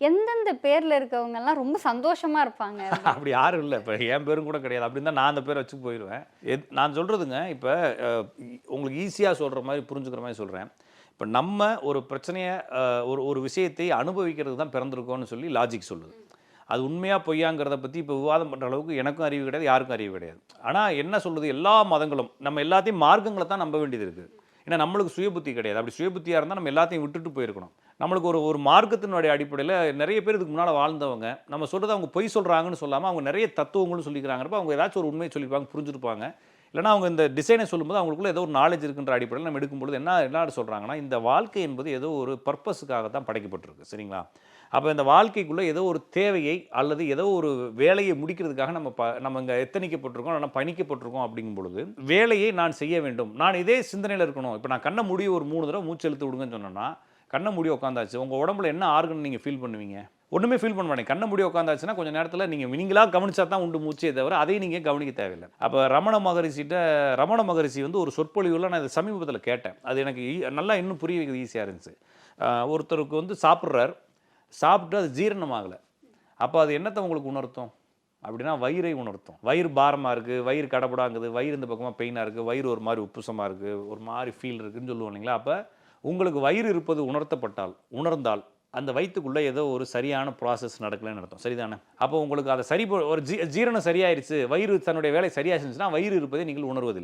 எந்தெந்த பேர்ல இருக்கவங்கலாம் ரொம்ப சந்தோஷமா இருப்பாங்க? அப்படி யாரும் இல்ல. இப்ப என் பேரும் கூட கிடையாது. அப்படி இருந்தா நான் அந்த பேர வச்சு போயிருவேன். நான் சொல்றதுங்க, இப்ப அ உங்களுக்கு ஈஸியா சொல்ற மாரி, புரிஞ்சுக்கிற மாரி சொல்றேன். இப்ப நம்ம ஒரு பிரச்சனைய ஒரு ஒரு விஷயத்தை அனுபவிக்கிறதுக்கு தான் பிறந்திருக்கோம்னு சொல்லி லாஜிக் சொல்லுது. அது உண்மையா பொய்யாங்கிறத பத்தி இப்ப விவாதம் பண்ற அளவுக்கு எனக்கும் அறிவு கிடையாது, யாருக்கும் அறிவு கிடையாது. ஆனா என்ன சொல்லுது, எல்லா மதங்களும் நம்ம எல்லாத்தையும் மார்க்கங்கள தான் நம்ப வேண்டியது இருக்கு. ஏன்னா நம்மளுக்கு சுயபுத்தி கிடையாது. அப்படி சுயபுத்தியா இருந்தா நம்ம எல்லாத்தையும் விட்டுட்டு போயிருக்கணும். நம்மளுக்கு ஒரு ஒரு மார்க்கத்தினுடைய அடிப்படையில நெறைய பேர் இதுக்கு முன்னால வாழ்ந்தவங்க, நம்ம சொல்றத அவங்க பொய் சொல்றாங்கன்னு சொல்லாம, அவங்க நெறைய தத்துவங்களும் சொல்லிக்கிறாங்கறப்ப, அவங்க ஏதாச்சும் ஒரு உண்மைய சொல்லியிருப்பாங்க, புரிஞ்சிருப்பாங்க. இல்லன்னா அவங்க இந்த டிசைனை சொல்லும்போது அவங்களுக்குள்ள ஏதோ ஒரு நாலேட்ஜ் இருக்குன்ற அடிப்படையில நம்ம எடுக்கும்பொழுது என்ன சொல்றாங்கன்னா, இந்த வாழ்க்கை என்பது ஏதோ ஒரு பர்ப்பஸுக்காக தான் படைக்கப்பட்டிருக்கு. சரிங்களா? அப்ப இந்த வாழ்க்கைக்குள்ள ஏதோ ஒரு தேவையை அல்லது ஏதோ ஒரு வேலையை முடிக்கிறதுக்காக நம்ம இங்க எத்தனிக்கப்பட்டிருக்கோம், இல்லன்னா பணிக்கப்பட்டிருக்கோம் அப்படிங்கும் பொழுது, வேலையை நான் செய்ய வேண்டும். நான் இதே சிந்தனையில இருக்கணும். இப்ப நான் கண்ண மூடி ஒரு 3 தடவ மூச்சு இழுத்து விடுங்கன்னு சொன்னேன்னா, கண்ண மூடி உட்கார்ந்தாச்சு. உங்க உடம்புல என்ன ஆர்கன் நீங்க ஃபீல் பண்ணுவீங்க? ஒண்ணுமே ஃபீல் பண்ண மாட்டீங்க. கண்ண மூடி உட்கார்ந்தாச்சுன்னா, கொஞ்ச நேரத்துல நீங்களா கவனிச்சா தான் உண்டு மூச்சே தவிர, அதையும் நீங்க கவனிக்க தேவையில்ல. அப்ப ரமண மகரிஷி வந்து ஒரு சொற்பொழிவுல நான் இத சமீபத்துல கேட்டேன். அது எனக்கு நல்லா இன்னும் புரிய வைக்கிறது ஈஸியா இருந்துச்சு. ஒருத்தருக்கு வந்து சாப்பிடுறார். சாப்பிட்டு அது ஜீரணம் ஆகல. அப்ப அது என்னத்த உங்களுக்கு உணர்த்தும்? அப்படின்னா வயிறை உணர்த்தும். வயிறு பாரமா இருக்கு, வயிறு கடபடாங்குது, வயிறு இந்த பக்கமா பெயினா இருக்கு, வயிறு ஒரு மாரி உப்புசமா இருக்கு, ஒரு மாரி ஃபீல் இருக்குன்னு சொல்லுவோம் இல்லைங்களா? அப்ப உங்களுக்கு வயிறு இருப்பது உணர்ந்தால் அந்த வயித்துக்குள்ள ஏதோ ஒரு சரியான ப்ராசஸ் நடக்கலன்னு அர்த்தம். சரிதானே? அப்போ உங்களுக்கு அத ஒரு ஜீரணம் சரியாயிருச்சு, வயிறு தன்னுடைய வேலை சரியா செஞ்சுச்சுன்னா, வயிறு இருப்பதை நீங்கள் உணர்வதில்லை.